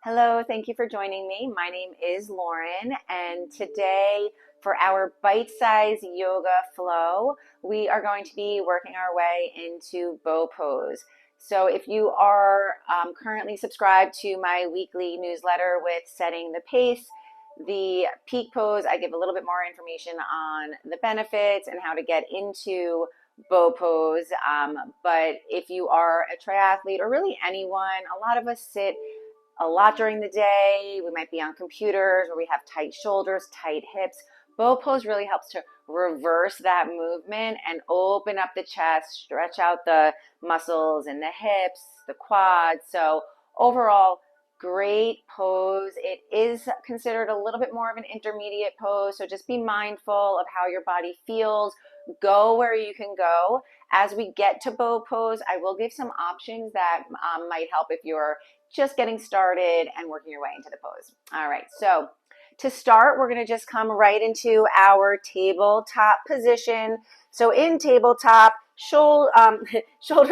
Hello, thank you for joining me. My name is Lauren, and today for our bite-sized yoga flow, we are going to be working our way into bow pose. So if you are currently subscribed to my weekly newsletter with Setting the Pace, the peak pose, I give a little bit more information on the benefits and how to get into bow pose. But if you are a triathlete or really anyone, a lot of us sit a lot during the day. We might be on computers where we have tight shoulders, tight hips. Bow pose really helps to reverse that movement and open up the chest, stretch out the muscles in the hips, the quads. So overall, great pose. It is considered a little bit more of an intermediate pose, so just be mindful of how your body feels. Go where you can go. As we get to bow pose, I will give some options that might help if you're just getting started and working your way into the pose. All right, so to start, we're going to just come right into our tabletop position. So in tabletop, shoulders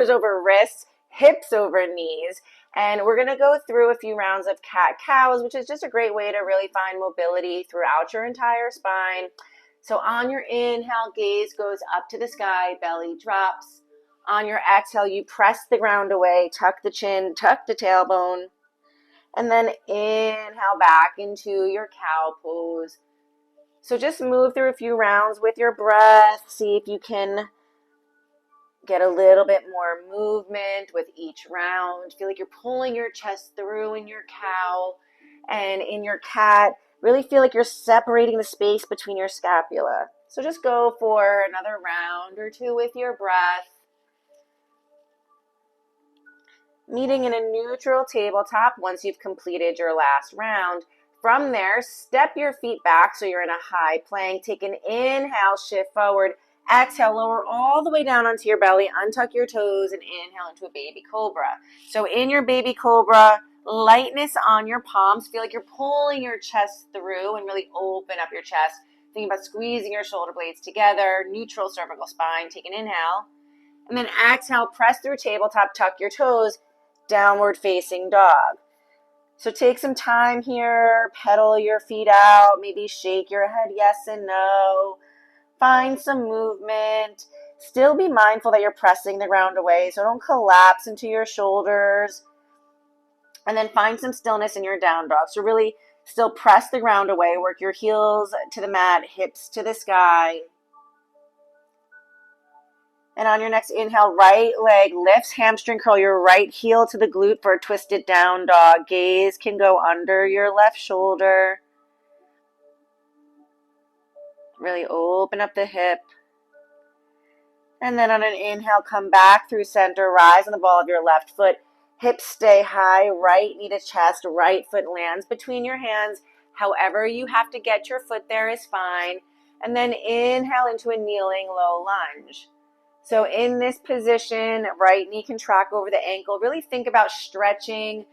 over wrists, hips over knees. And we're going to go through a few rounds of cat-cows, which is just a great way to really find mobility throughout your entire spine. So on your inhale, gaze goes up to the sky, belly drops. On your exhale, you press the ground away, tuck the chin, tuck the tailbone, and then inhale back into your cow pose. So just move through a few rounds with your breath. See if you can get a little bit more movement with each round. Feel like you're pulling your chest through in your cow, and in your cat, really feel like you're separating the space between your scapula. So just go for another round or two with your breath. Meeting in a neutral tabletop once you've completed your last round. From there, step your feet back so you're in a high plank. Take an inhale, shift forward. Exhale, lower all the way down onto your belly. Untuck your toes and inhale into a baby cobra. So in your baby cobra, lightness on your palms. Feel like you're pulling your chest through and really open up your chest. Thinking about squeezing your shoulder blades together. Neutral cervical spine. Take an inhale. And then exhale, press through tabletop, tuck your toes. Downward facing dog. So take some time here, pedal your feet out, maybe shake your head yes and no. Find some movement. Still be mindful that you're pressing the ground away, so don't collapse into your shoulders. And then find some stillness in your down dog. So really still press the ground away, work your heels to the mat, hips to the sky. And on your next inhale, right leg lifts, hamstring curl your right heel to the glute for a twisted down dog. Gaze can go under your left shoulder. Really open up the hip. And then on an inhale, come back through center, rise on the ball of your left foot. Hips stay high, right knee to chest, right foot lands between your hands. However you have to get your foot there is fine. And then inhale into a kneeling low lunge. So in this position, right knee can track over the ankle. Really think about stretching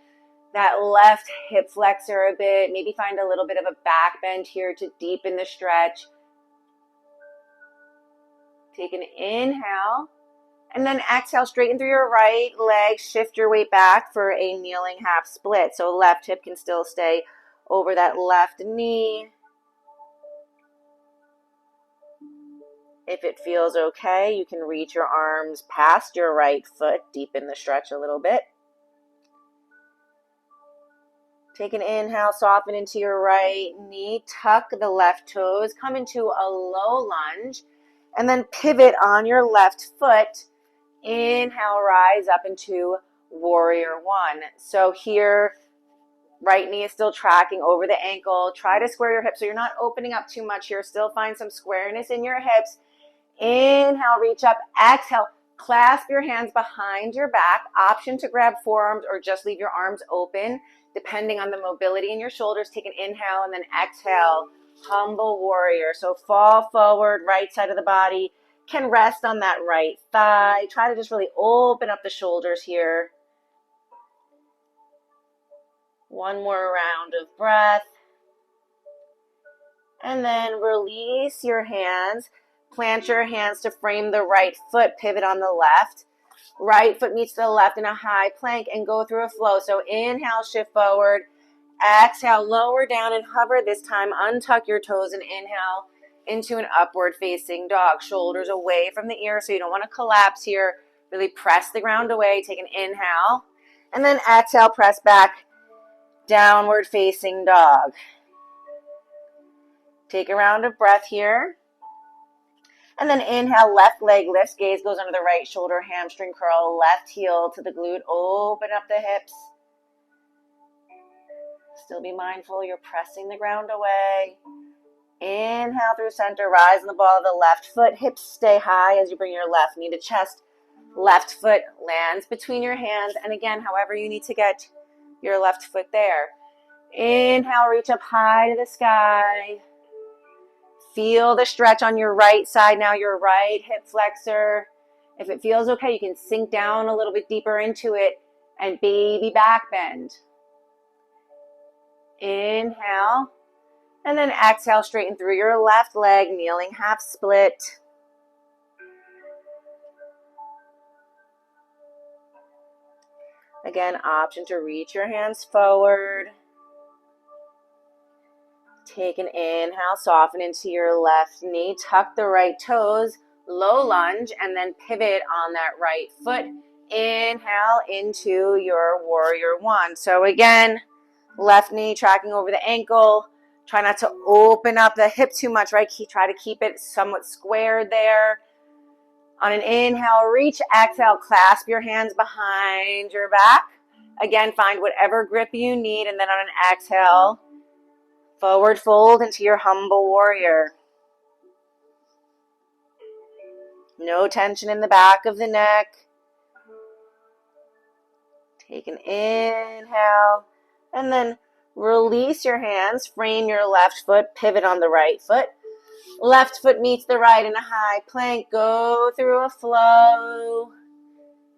that left hip flexor a bit. Maybe find a little bit of a back bend here to deepen the stretch. Take an inhale. And then exhale, straighten through your right leg. Shift your weight back for a kneeling half split. So left hip can still stay over that left knee. If it feels okay, you can reach your arms past your right foot, deepen the stretch a little bit. Take an inhale, soften into your right knee, tuck the left toes, come into a low lunge, and then pivot on your left foot. Inhale, rise up into warrior one. So here, right knee is still tracking over the ankle. Try to square your hips so you're not opening up too much here. Still find some squareness in your hips. Inhale, reach up. Exhale, clasp your hands behind your back. Option to grab forearms or just leave your arms open, depending on the mobility in your shoulders. Take an inhale and then exhale, humble warrior. So fall forward, right side of the body can rest on that right thigh. Try to just really open up the shoulders here. One more round of breath. And then release your hands. Plant your hands to frame the right foot, pivot on the left. Right foot meets the left in a high plank and go through a flow. So inhale, shift forward. Exhale, lower down and hover. This time, untuck your toes and inhale into an upward facing dog. Shoulders away from the ear, so you don't want to collapse here. Really press the ground away. Take an inhale. And then exhale, press back. Downward facing dog. Take a round of breath here. And then inhale, left leg lifts. Gaze goes under the right shoulder, hamstring curl, left heel to the glute. Open up the hips. Still be mindful you're pressing the ground away. Inhale through center, rise in the ball of the left foot. Hips stay high as you bring your left knee to chest. Left foot lands between your hands. And again, however you need to get your left foot there. Inhale, reach up high to the sky. Feel the stretch on your right side now, your right hip flexor. If it feels okay, you can sink down a little bit deeper into it and baby back bend. Inhale, and then exhale, straighten through your left leg, kneeling half split. Again, option to reach your hands forward. Take an inhale, soften into your left knee, tuck the right toes, low lunge, and then pivot on that right foot. Inhale into your warrior one. So again, left knee tracking over the ankle. Try not to open up the hip too much, right? Try to keep it somewhat squared there. On an inhale, reach, exhale, clasp your hands behind your back. Again, find whatever grip you need, and then on an exhale, forward fold into your humble warrior. No tension in the back of the neck. Take an inhale, and then release your hands, frame your left foot, pivot on the right foot. Left foot meets the right in a high plank. Go through a flow.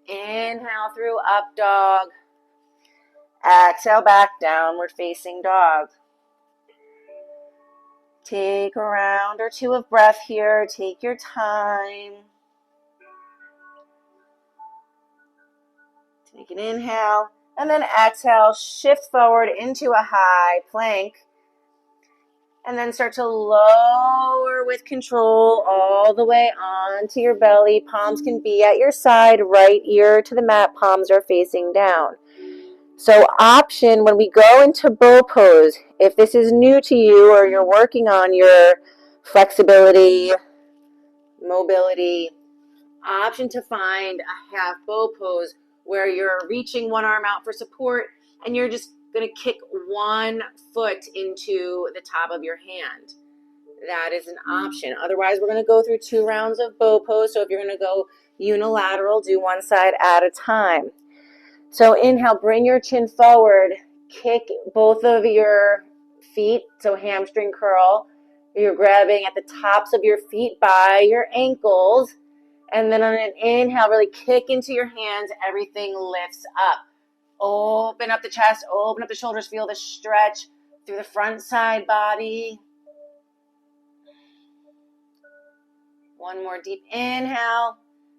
Inhale through up dog. Exhale back, downward facing dog. Take a round or two of breath here. Take your time. Take an inhale, and then exhale, shift forward into a high plank. And then start to lower with control all the way onto your belly. Palms can be at your side, right ear to the mat, palms are facing down. So option when we go into bow pose, if this is new to you or you're working on your flexibility, mobility, option to find a half bow pose where you're reaching one arm out for support and you're just going to kick one foot into the top of your hand. That is an option. Otherwise, we're going to go through 2 rounds of bow pose. So if you're going to go unilateral, do one side at a time. So inhale, bring your chin forward, kick both of your feet, so hamstring curl. You're grabbing at the tops of your feet by your ankles. And then on an inhale, really kick into your hands. Everything lifts up. Open up the chest, open up the shoulders. Feel the stretch through the front side body. One more deep inhale.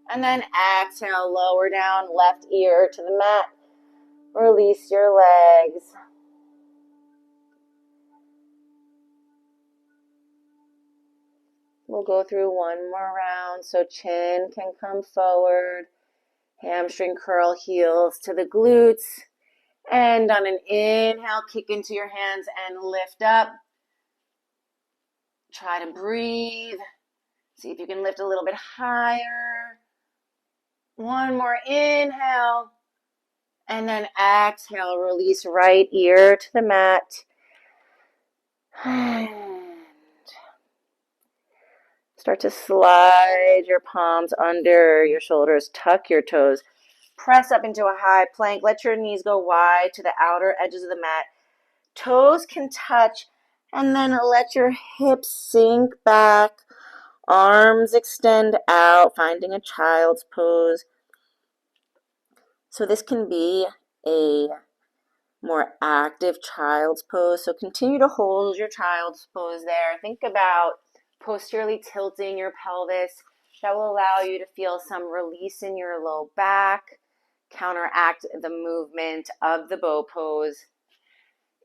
And then exhale, lower down, left ear to the mat. Release your legs. We'll go through one more round. So chin can come forward. Hamstring curl, heels to the glutes. And on an inhale, kick into your hands and lift up. Try to breathe. See if you can lift a little bit higher. One more inhale. And then exhale, release right ear to the mat. And start to slide your palms under your shoulders. Tuck your toes. Press up into a high plank. Let your knees go wide to the outer edges of the mat. Toes can touch. And then let your hips sink back. Arms extend out, finding a child's pose. So this can be a more active child's pose. So continue to hold your child's pose there. Think about posteriorly tilting your pelvis. That will allow you to feel some release in your low back, counteract the movement of the bow pose.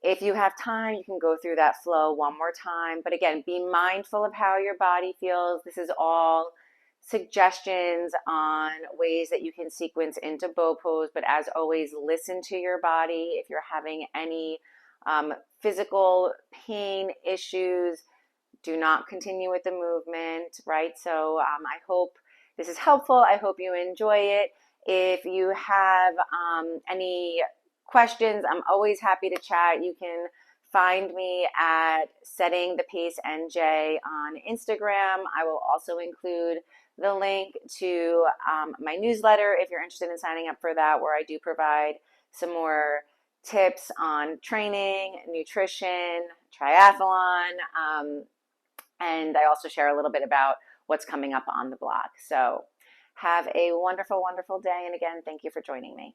If you have time, you can go through that flow one more time. But again, be mindful of how your body feels. This is all suggestions on ways that you can sequence into bow pose. But as always, listen to your body. If you're having any physical pain issues, do not continue with the movement, right? So I hope this is helpful. I hope you enjoy it. If you have any questions, I'm always happy to chat. You can find me at Setting the Pace NJ on Instagram. I will also include the link to my newsletter if you're interested in signing up for that, where I do provide some more tips on training, nutrition, triathlon, and I also share a little bit about what's coming up on the blog. So have a wonderful, wonderful day. And again, thank you for joining me.